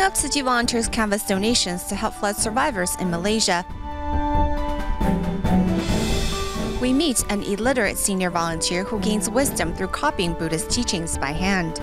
up, Tzu Chi volunteers canvass donations to help flood survivors in Malaysia. We meet an illiterate senior volunteer who gains wisdom through copying Buddhist teachings by hand.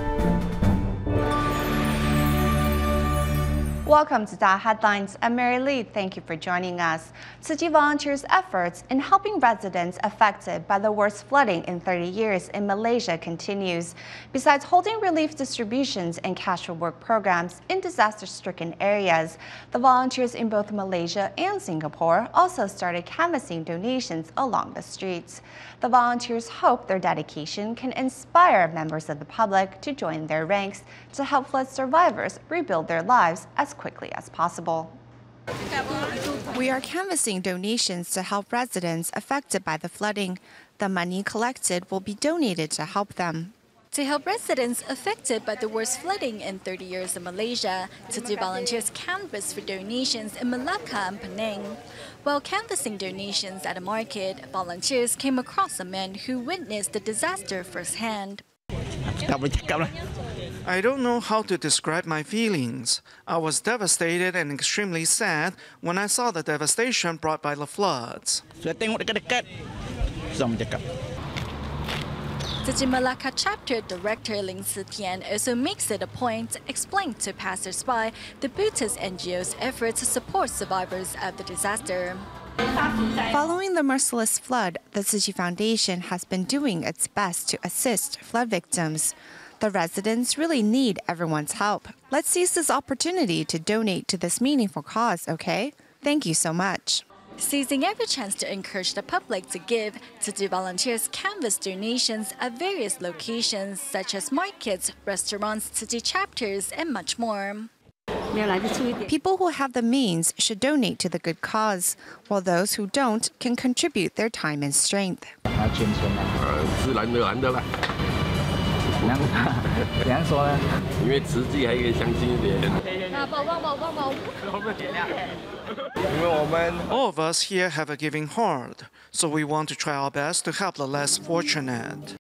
Welcome to DaAi Headlines. I'm Mary Lee. Thank you for joining us. Tzu Chi volunteers' efforts in helping residents affected by the worst flooding in 30 years in Malaysia continues. Besides holding relief distributions and cash reward programs in disaster-stricken areas, the volunteers in both Malaysia and Singapore also started canvassing donations along the streets. The volunteers hope their dedication can inspire members of the public to join their ranks to help flood survivors rebuild their lives as quickly as possible. We are canvassing donations to help residents affected by the flooding. The money collected will be donated to help them. To help residents affected by the worst flooding in 30 years in Malaysia, Tzu Chi volunteers canvassed for donations in Malacca and Penang. While canvassing donations at a market, volunteers came across a man who witnessed the disaster firsthand. I don't know how to describe my feelings. I was devastated and extremely sad when I saw the devastation brought by the floods. Tzu Chi Malacca chapter director Ling Tzu Tian also makes it a point to explain to passers-by the Buddhist NGO's efforts to support survivors of the disaster. Following the merciless flood, the Tzu Chi Foundation has been doing its best to assist flood victims. The residents really need everyone's help. Let's seize this opportunity to donate to this meaningful cause, okay? Thank you so much. Seizing every chance to encourage the public to give, Tzu Chi volunteers canvass donations at various locations such as markets, restaurants, Tzu Chi chapters, and much more. People who have the means should donate to the good cause, while those who don't can contribute their time and strength. All of us here have a giving heart, so we want to try our best to help the less fortunate.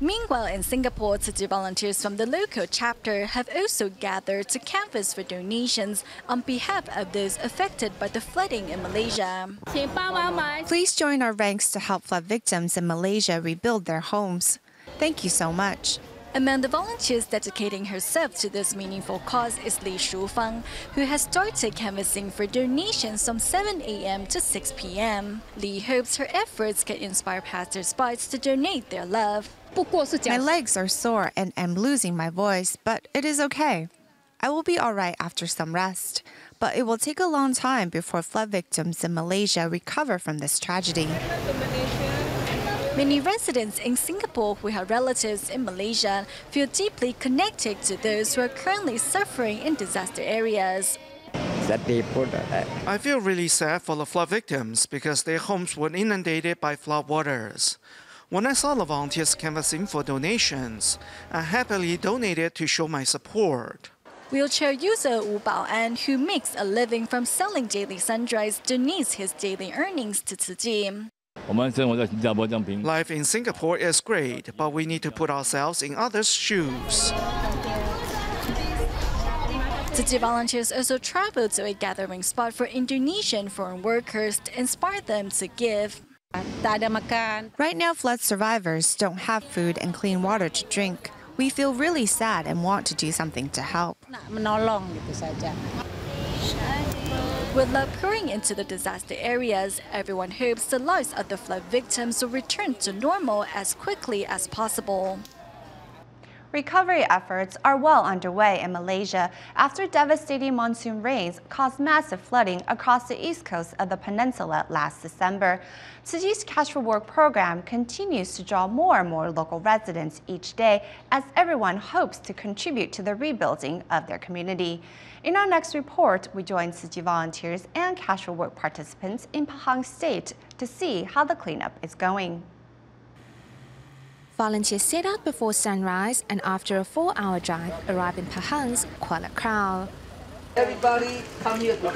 Meanwhile, in Singapore, Tzu Chi volunteers from the local chapter have also gathered to canvass for donations on behalf of those affected by the flooding in Malaysia. Please join our ranks to help flood victims in Malaysia rebuild their homes. Thank you so much. Among the volunteers dedicating herself to this meaningful cause is Li Shufang, who has started canvassing for donations from 7 a.m. to 6 p.m. Li hopes her efforts can inspire passers-by to donate their love. My legs are sore and I'm losing my voice, but it is okay. I will be all right after some rest, but it will take a long time before flood victims in Malaysia recover from this tragedy. Many residents in Singapore who have relatives in Malaysia feel deeply connected to those who are currently suffering in disaster areas. I feel really sad for the flood victims because their homes were inundated by flood waters. When I saw the volunteers canvassing for donations, I happily donated to show my support. Wheelchair user Wu Baoan, who makes a living from selling daily sundries, donates his daily earnings to Tzu Chi. Life in Singapore is great, but we need to put ourselves in others' shoes. Tzu Chi volunteers also travel to a gathering spot for Indonesian foreign workers to inspire them to give. Right now, flood survivors don't have food and clean water to drink. We feel really sad and want to do something to help. With love pouring into the disaster areas, everyone hopes the lives of the flood victims will return to normal as quickly as possible. Recovery efforts are well underway in Malaysia after devastating monsoon rains caused massive flooding across the east coast of the peninsula last December. Tzu Chi's Cash for Work program continues to draw more and more local residents each day as everyone hopes to contribute to the rebuilding of their community. In our next report, we join Tzu Chi volunteers and Cash for Work participants in Pahang State to see how the cleanup is going. Volunteers set out before sunrise and after a 4-hour drive arrive in Pahang's Kuala Krau. Everybody come here to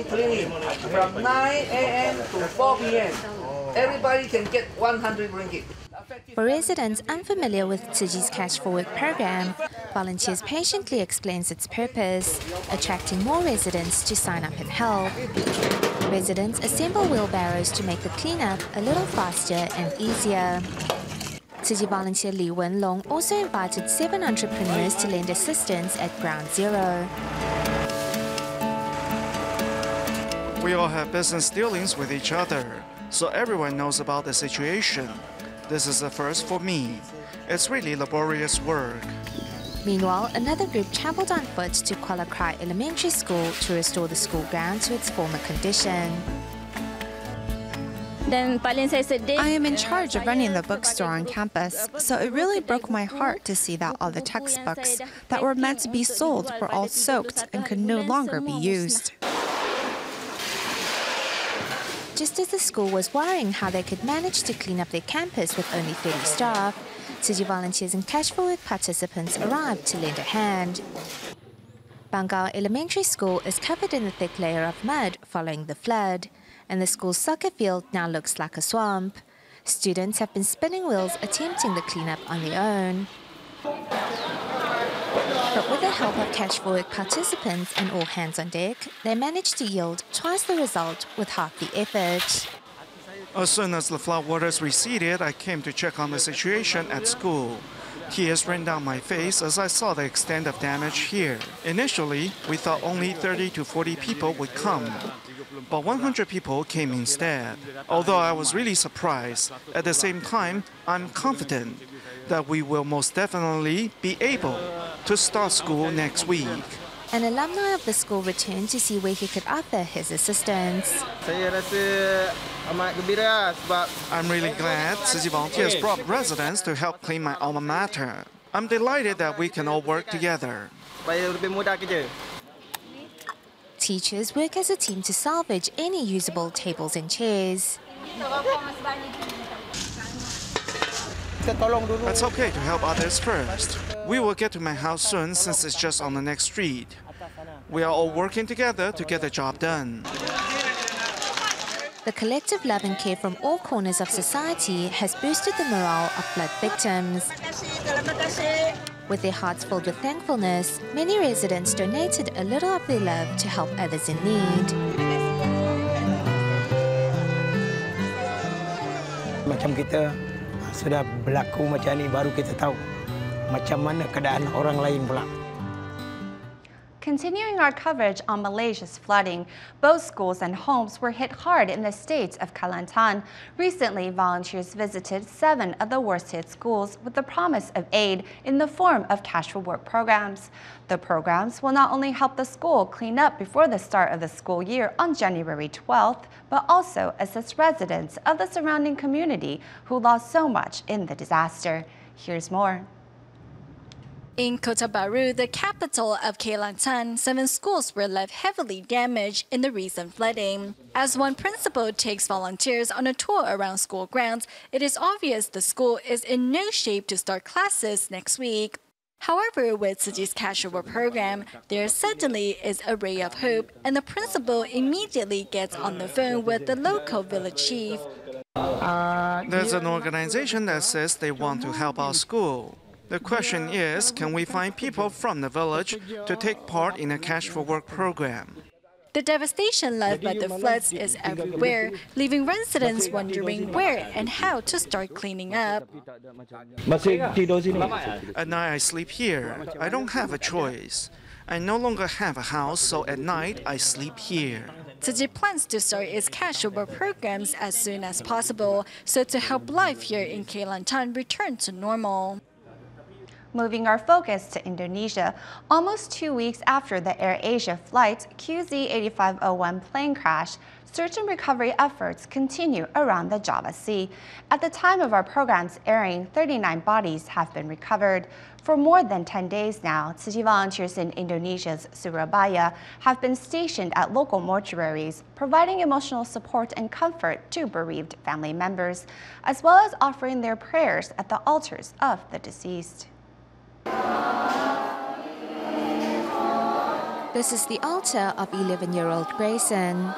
cleaning from 9 a.m. to 4 p.m. Everybody can get 100 ringgit. For residents unfamiliar with Tzuji's Cash for Work program, volunteers patiently explains its purpose, attracting more residents to sign up and help. Residents assemble wheelbarrows to make the cleanup a little faster and easier. Tzuji volunteer Li Wenlong also invited 7 entrepreneurs to lend assistance at Ground Zero. We all have business dealings with each other, so everyone knows about the situation. This is a first for me. It's really laborious work. Meanwhile, another group travelled on foot to Kuala Krai Elementary School to restore the school ground to its former condition. I am in charge of running the bookstore on campus, so it really broke my heart to see that all the textbooks that were meant to be sold were all soaked and could no longer be used. Just as the school was worrying how they could manage to clean up their campus with only 30 staff, Tzuji volunteers and Cash for Work participants arrived to lend a hand. Bangao Elementary School is covered in a thick layer of mud following the flood, and the school's soccer field now looks like a swamp. Students have been spinning wheels attempting the cleanup on their own. But with the help of Cash for Work participants and all hands on deck, they managed to yield twice the result with half the effort. As soon as the flood waters receded, I came to check on the situation at school. Tears ran down my face as I saw the extent of damage here. Initially, we thought only 30 to 40 people would come, but 100 people came instead. Although I was really surprised, at the same time, I'm confident that we will most definitely be able to start school next week. An alumni of the school returned to see where he could offer his assistance. I'm really glad Tzuji volunteers brought residents to help clean my alma mater. I'm delighted that we can all work together. Teachers work as a team to salvage any usable tables and chairs. It's okay to help others first. We will get to my house soon since it's just on the next street. We are all working together to get the job done. The collective love and care from all corners of society has boosted the morale of flood victims. With their hearts filled with thankfulness, many residents donated a little of their love to help others in need. Macam kita sudah berlaku macam ni, baru kita tahu macam mana keadaan orang lain pula. Continuing our coverage on Malaysia's flooding, both schools and homes were hit hard in the state of Kelantan. Recently, volunteers visited 7 of the worst-hit schools with the promise of aid in the form of cash for work programs. The programs will not only help the school clean up before the start of the school year on January 12th, but also assist residents of the surrounding community who lost so much in the disaster. Here's more. In Kota Baru, the capital of Kelantan, 7 schools were left heavily damaged in the recent flooding. As one principal takes volunteers on a tour around school grounds, it is obvious the school is in no shape to start classes next week. However, with Tzuji's Cash for Work program, there suddenly is a ray of hope, and the principal immediately gets on the phone with the local village chief. There's an organization that says they want to help our school. The question is, can we find people from the village to take part in a Cash for Work program? The devastation left by the floods is everywhere, leaving residents wondering where and how to start cleaning up. At night I sleep here. I don't have a choice. I no longer have a house, so at night I sleep here. Tzuji plans to start its cash for work programs as soon as possible, so to help life here in Kelantan return to normal. Moving our focus to Indonesia, almost 2 weeks after the AirAsia flight QZ8501 plane crash, search and recovery efforts continue around the Java Sea. At the time of our program's airing, 39 bodies have been recovered. For more than 10 days now, Tzuji volunteers in Indonesia's Surabaya have been stationed at local mortuaries, providing emotional support and comfort to bereaved family members, as well as offering their prayers at the altars of the deceased. This is the altar of 11-year-old Grayson.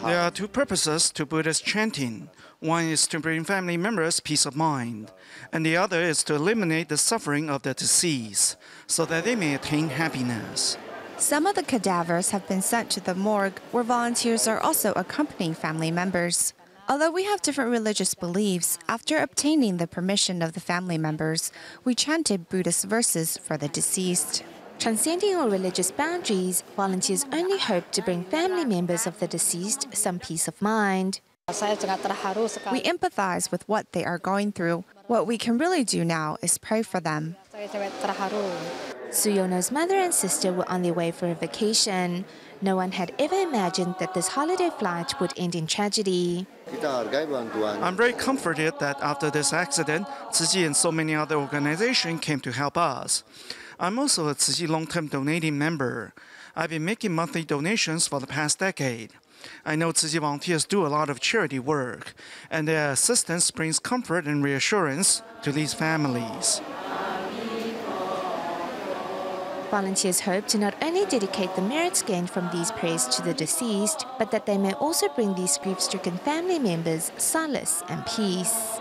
There are two purposes to Buddhist chanting. One is to bring family members peace of mind, and the other is to eliminate the suffering of the deceased, so that they may attain happiness. Some of the cadavers have been sent to the morgue, where volunteers are also accompanying family members. Although we have different religious beliefs, after obtaining the permission of the family members, we chanted Buddhist verses for the deceased. Transcending all religious boundaries, volunteers only hope to bring family members of the deceased some peace of mind. We empathize with what they are going through. What we can really do now is pray for them. Suyono's mother and sister were on their way for a vacation. No one had ever imagined that this holiday flight would end in tragedy. I'm very comforted that after this accident,慈济and so many other organizations came to help us. I'm also a慈济long-term donating member. I've been making monthly donations for the past decade. I know慈济volunteers do a lot of charity work, and their assistance brings comfort and reassurance to these families. Volunteers hope to not only dedicate the merits gained from these prayers to the deceased, but that they may also bring these grief-stricken family members solace and peace.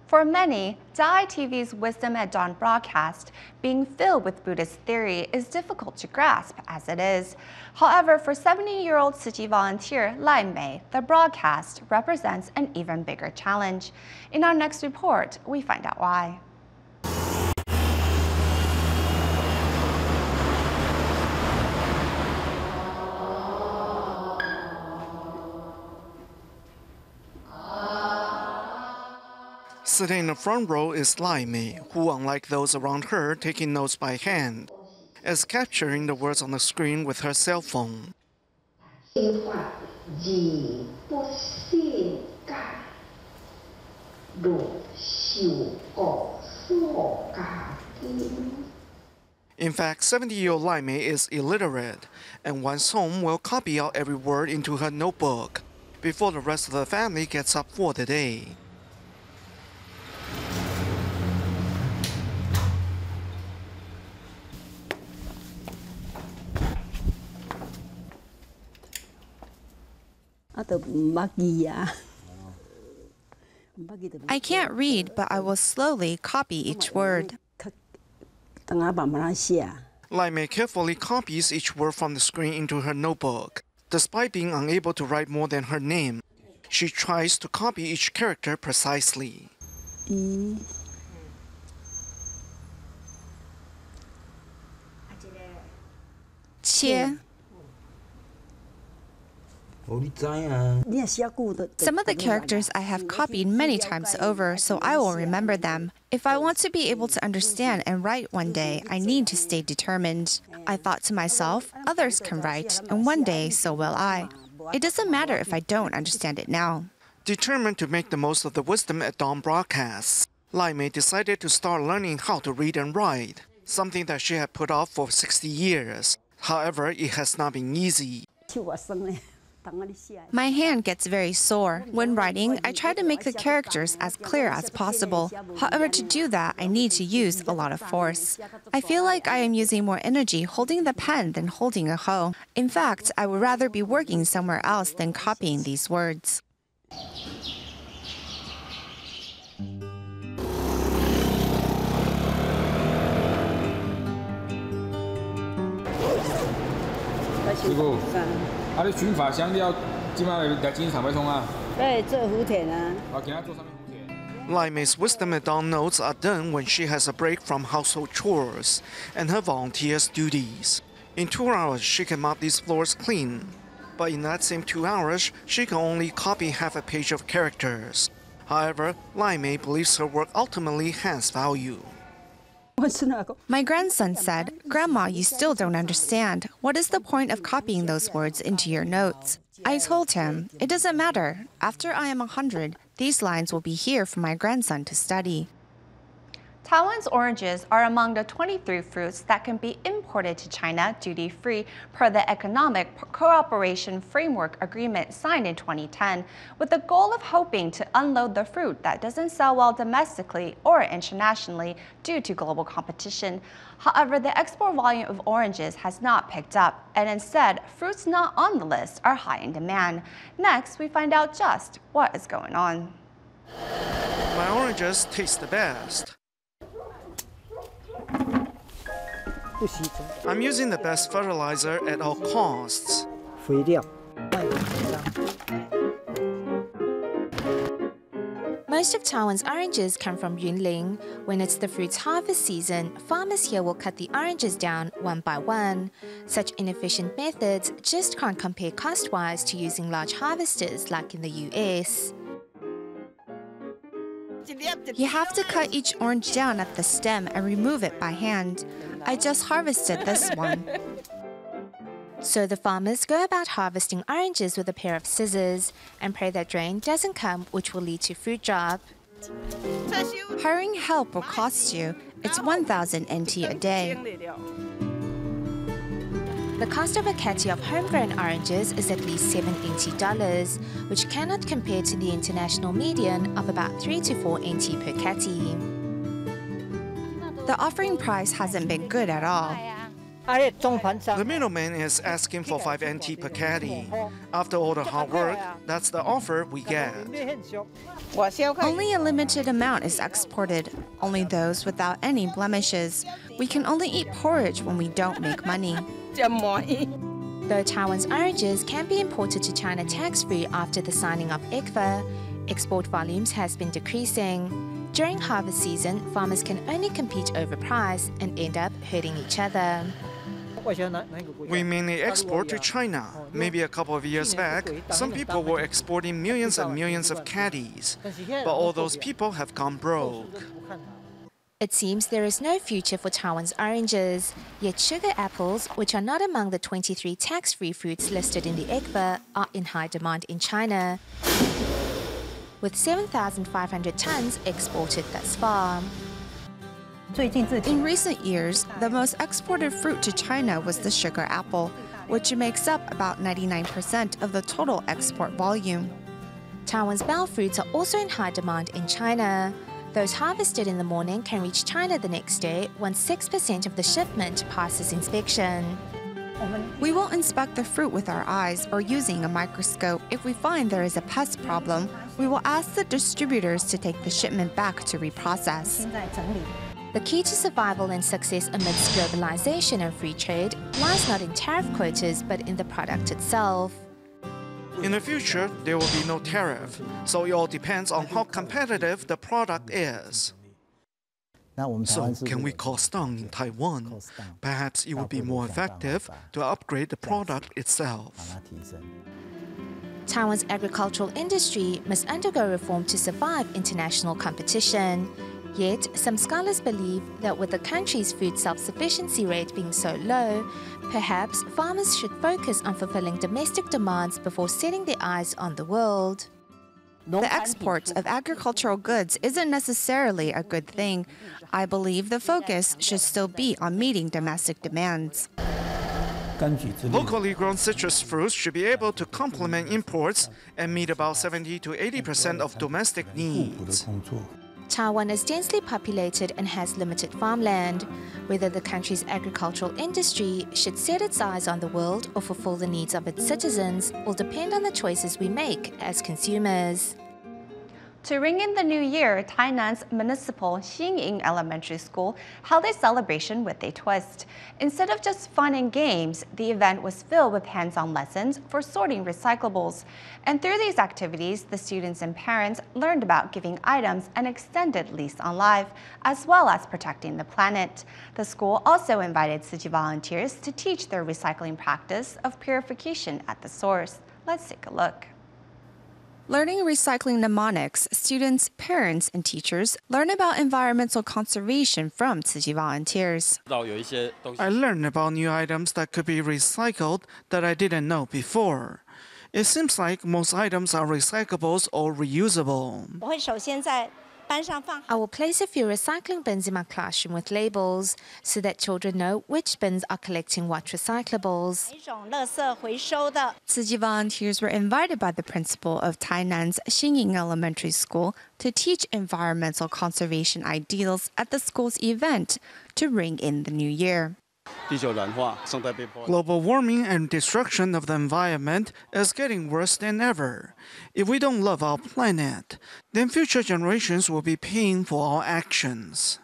For many, DaAi TV's Wisdom at Dawn broadcast, being filled with Buddhist theory, is difficult to grasp as it is. However, for 70-year-old Tzu Chi volunteer Lai Mei, the broadcast represents an even bigger challenge. In our next report, we find out why. Sitting in the front row is Lai Mei, who, unlike those around her taking notes by hand, is capturing the words on the screen with her cell phone. In fact, 70-year-old Lai Mei is illiterate, and once home will copy out every word into her notebook before the rest of the family gets up for the day. I can't read, but I will slowly copy each word. Lai Mei carefully copies each word from the screen into her notebook. Despite being unable to write more than her name, she tries to copy each character precisely. Qie. Some of the characters I have copied many times over, so I will remember them. If I want to be able to understand and write one day, I need to stay determined. I thought to myself, others can write, and one day so will I. It doesn't matter if I don't understand it now. Determined to make the most of the Wisdom at Dawn broadcasts, Lai Mei decided to start learning how to read and write, something that she had put off for 60 years. However, it has not been easy. My hand gets very sore. When writing, I try to make the characters as clear as possible. However, to do that, I need to use a lot of force. I feel like I am using more energy holding the pen than holding a hoe. In fact, I would rather be working somewhere else than copying these words. Lai Mei's Wisdom at Dawn notes are done when she has a break from household chores and her volunteer's duties. In 2 hours, she can mop these floors clean. But in that same 2 hours, she can only copy half a page of characters. However, Lai Mei believes her work ultimately has value. My grandson said, "Grandma, you still don't understand. What is the point of copying those words into your notes?" I told him, "It doesn't matter. After I am 100, these lines will be here for my grandson to study." Taiwan's oranges are among the 23 fruits that can be imported to China duty-free per the Economic Cooperation Framework Agreement signed in 2010, with the goal of hoping to unload the fruit that doesn't sell well domestically or internationally due to global competition. However, the export volume of oranges has not picked up, and instead, fruits not on the list are high in demand. Next, we find out just what is going on. My oranges taste the best. I'm using the best fertilizer at all costs. Most of Taiwan's oranges come from Yunlin. When it's the fruit's harvest season, farmers here will cut the oranges down one by one. Such inefficient methods just can't compare cost-wise to using large harvesters like in the US. You have to cut each orange down at the stem and remove it by hand. I just harvested this one. So the farmers go about harvesting oranges with a pair of scissors and pray that rain doesn't come, which will lead to fruit drop. Hiring help will cost you. It's 1,000 NT a day. The cost of a catty of homegrown oranges is at least $7 NT, which cannot compare to the international median of about 3 to 4 NT per catty. The offering price hasn't been good at all. The middleman is asking for 5 NT per caddy. After all the hard work, that's the offer we get. Only a limited amount is exported, only those without any blemishes. We can only eat porridge when we don't make money. Though Taiwan's oranges can be imported to China tax-free after the signing of ECFA, export volumes has been decreasing. During harvest season, farmers can only compete over price and end up hurting each other. We mainly export to China. Maybe a couple of years back, some people were exporting millions and millions of caddies, but all those people have gone broke. It seems there is no future for Taiwan's oranges, yet sugar apples, which are not among the 23 tax-free fruits listed in the ECFA, are in high demand in China, with 7,500 tons exported thus far. In recent years, the most exported fruit to China was the sugar apple, which makes up about 99% of the total export volume. Taiwan's bell fruits are also in high demand in China. Those harvested in the morning can reach China the next day once 6% of the shipment passes inspection. We will inspect the fruit with our eyes or using a microscope. If we find there is a pest problem, we will ask the distributors to take the shipment back to reprocess. The key to survival and success amidst globalization and free trade lies not in tariff quotas but in the product itself. In the future, there will be no tariff, so it all depends on how competitive the product is. So, can we cost down in Taiwan? Perhaps it would be more effective to upgrade the product itself. Taiwan's agricultural industry must undergo reform to survive international competition. Yet, some scholars believe that with the country's food self-sufficiency rate being so low, perhaps farmers should focus on fulfilling domestic demands before setting their eyes on the world. The export of agricultural goods isn't necessarily a good thing. I believe the focus should still be on meeting domestic demands. Locally grown citrus fruits should be able to complement imports and meet about 70 to 80% of domestic needs. Taiwan is densely populated and has limited farmland. Whether the country's agricultural industry should set its eyes on the world or fulfill the needs of its citizens will depend on the choices we make as consumers. To ring in the new year, Tainan's municipal Xingying Elementary School held a celebration with a twist. Instead of just fun and games, the event was filled with hands-on lessons for sorting recyclables. And through these activities, the students and parents learned about giving items an extended lease on life, as well as protecting the planet. The school also invited Tzu Chi volunteers to teach their recycling practice of purification at the source. Let's take a look. Learning recycling mnemonics, students, parents, and teachers learn about environmental conservation from Tzu Chi volunteers. I learned about new items that could be recycled that I didn't know before. It seems like most items are recyclables or reusable. I will place a few recycling bins in my classroom with labels so that children know which bins are collecting what recyclables. Tzu Chi volunteers were invited by the principal of Tainan's Xingying Elementary School to teach environmental conservation ideals at the school's event to ring in the new year. Global warming and destruction of the environment is getting worse than ever. If we don't love our planet, then future generations will be paying for our actions.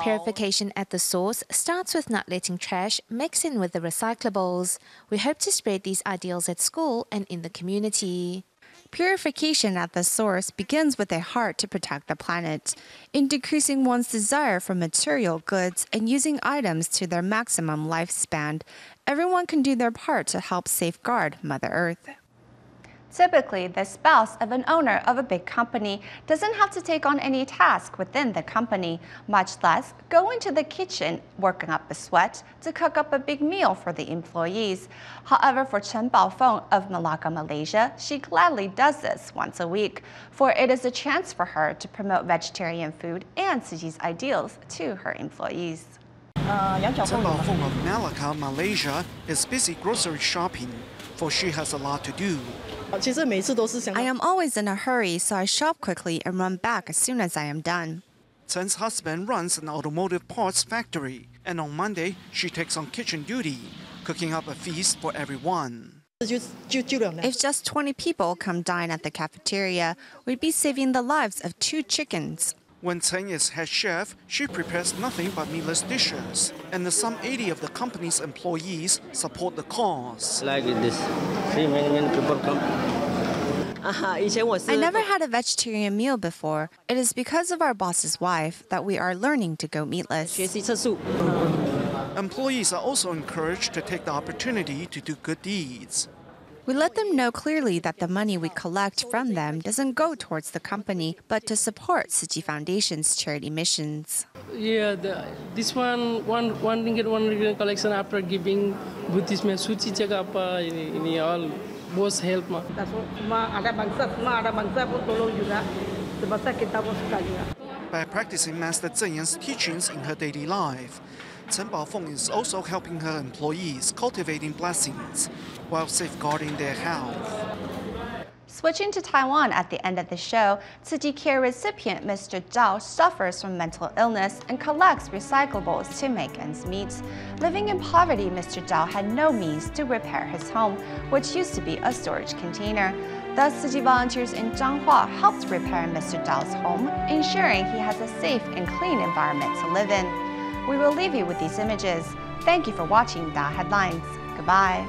Purification at the source starts with not letting trash mix in with the recyclables. We hope to spread these ideals at school and in the community. Purification at the source begins with a heart to protect the planet. In decreasing one's desire for material goods and using items to their maximum lifespan, everyone can do their part to help safeguard Mother Earth. Typically, the spouse of an owner of a big company doesn't have to take on any task within the company, much less go into the kitchen, working up a sweat to cook up a big meal for the employees. However, for Chen Baofeng of Malacca, Malaysia, she gladly does this once a week, for it is a chance for her to promote vegetarian food and Tzu Chi's ideals to her employees. Chen Baofeng of Malacca, Malaysia, is busy grocery shopping, for she has a lot to do. I am always in a hurry, so I shop quickly and run back as soon as I am done. Chen's husband runs an automotive parts factory, and on Monday, she takes on kitchen duty, cooking up a feast for everyone. If just 20 people come dine at the cafeteria, we'd be saving the lives of 2 chickens. When Chen is head chef, she prepares nothing but meatless dishes, and some 80 of the company's employees support the cause. Like this. See, many people come. I never had a vegetarian meal before. It is because of our boss's wife that we are learning to go meatless. Employees are also encouraged to take the opportunity to do good deeds. We let them know clearly that the money we collect from them doesn't go towards the company, but to support Tzu Chi Foundation's charity missions. Yeah, this one ringgit collection after giving Buddhist suci jaga apa ini all bos help ma. By practicing Master Zeng Yan's teachings in her daily life, Chen Baofeng is also helping her employees cultivating blessings while safeguarding their health. Switching to Taiwan at the end of the show, Tzu Chi Care recipient Mr. Zhao suffers from mental illness and collects recyclables to make ends meet. Living in poverty, Mr. Zhao had no means to repair his home, which used to be a storage container. Thus, Tzu Chi volunteers in Zhanghua helped repair Mr. Zhao's home, ensuring he has a safe and clean environment to live in. We will leave you with these images. Thank you for watching DaAi Headlines. Goodbye.